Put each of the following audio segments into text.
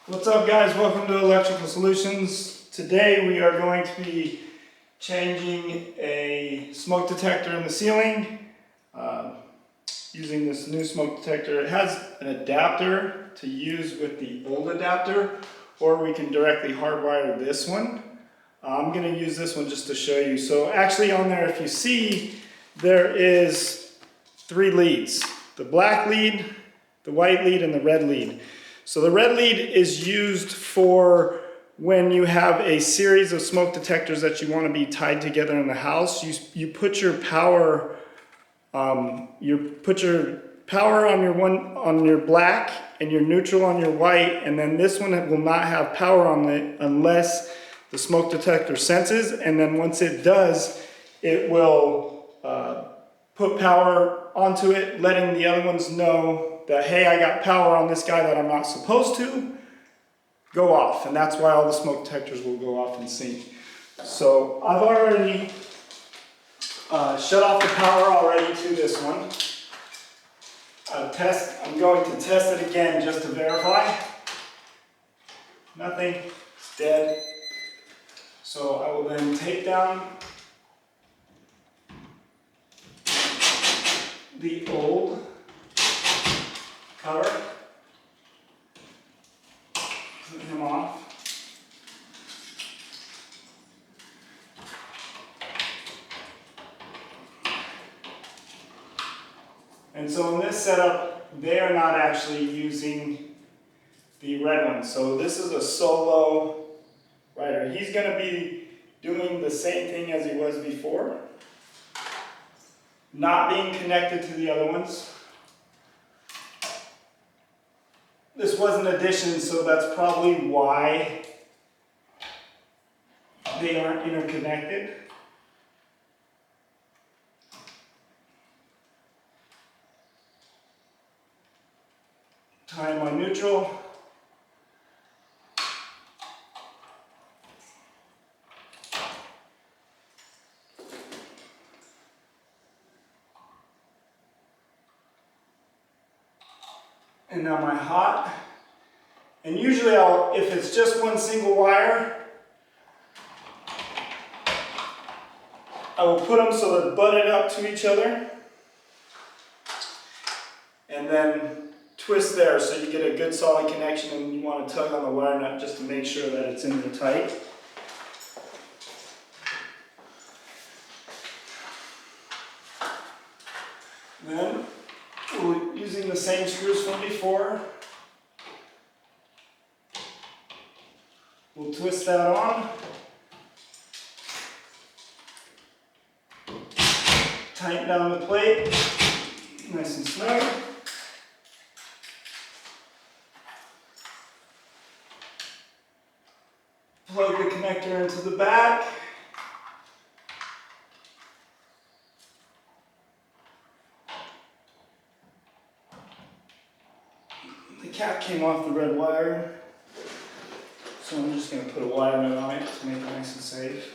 What's up, guys? Welcome to Electrical Solutions. Today we are going to be changing a smoke detector in the ceiling using this new smoke detector. It has an adapter to use with the old adapter, or we can directly hardwire this one. I'm going to use this one just to show you. So actually on there, if you see, there is 3 leads. The black lead, the white lead, and the red lead. So the red lead is used for when you have a series of smoke detectors that you want to be tied together in the house. You put your power on your black and your neutral on your white, and then this one will not have power on it unless the smoke detector senses, and then once it does, it will put power onto it, letting the other ones know that, hey, I got power on this guy that I'm not supposed to, go off. And that's why all the smoke detectors will go off in sync. So I've already shut off the power already to this one. I'm going to test it again just to verify. Nothing, it's dead. So I will then take down the old cover, put him off. And so in this setup, they are not actually using the red one. So this is a solo rider. He's going to be doing the same thing as he was before, not being connected to the other ones. This was an addition, so that's probably why they aren't interconnected. Tie my neutral. And now my hot. And usually if it's just one single wire, I will put them so they're butted up to each other. And then twist there so you get a good solid connection, and you want to tug on the wire nut just to make sure that it's in there tight. Then, using the same screws from before, we'll twist that on. Tighten down the plate, nice and snug. Plug the connector into the back. The cap came off the red wire, so I'm just going to put a wire nut on it to make it nice and safe.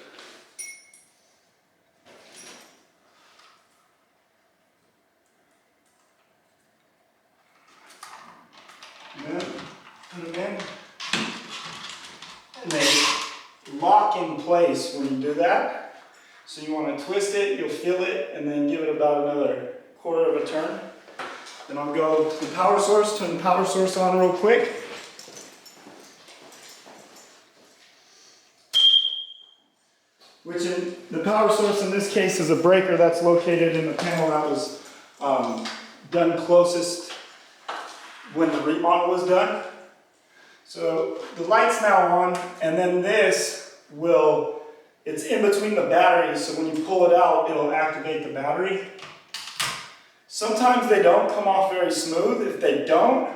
And then put them in. And they lock in place when you do that. So you want to twist it, you'll feel it, and then give it about another quarter of a turn. Then I'll go to the power source, turn the power source on real quick. The power source in this case is a breaker that's located in the panel that was done closest when the remodel was done. So the light's now on, and then it's in between the batteries, so when you pull it out, it'll activate the battery. Sometimes they don't come off very smooth. If they don't,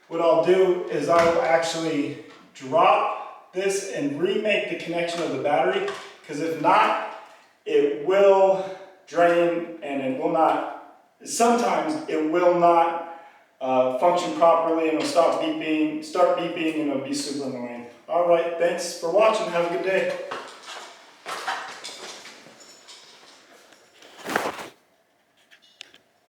what I'll do is I will actually drop this and remake the connection of the battery, because if not, it will drain and it will not, sometimes it will not function properly, and it'll start beeping, and it'll be super annoying. Alright, thanks for watching. Have a good day.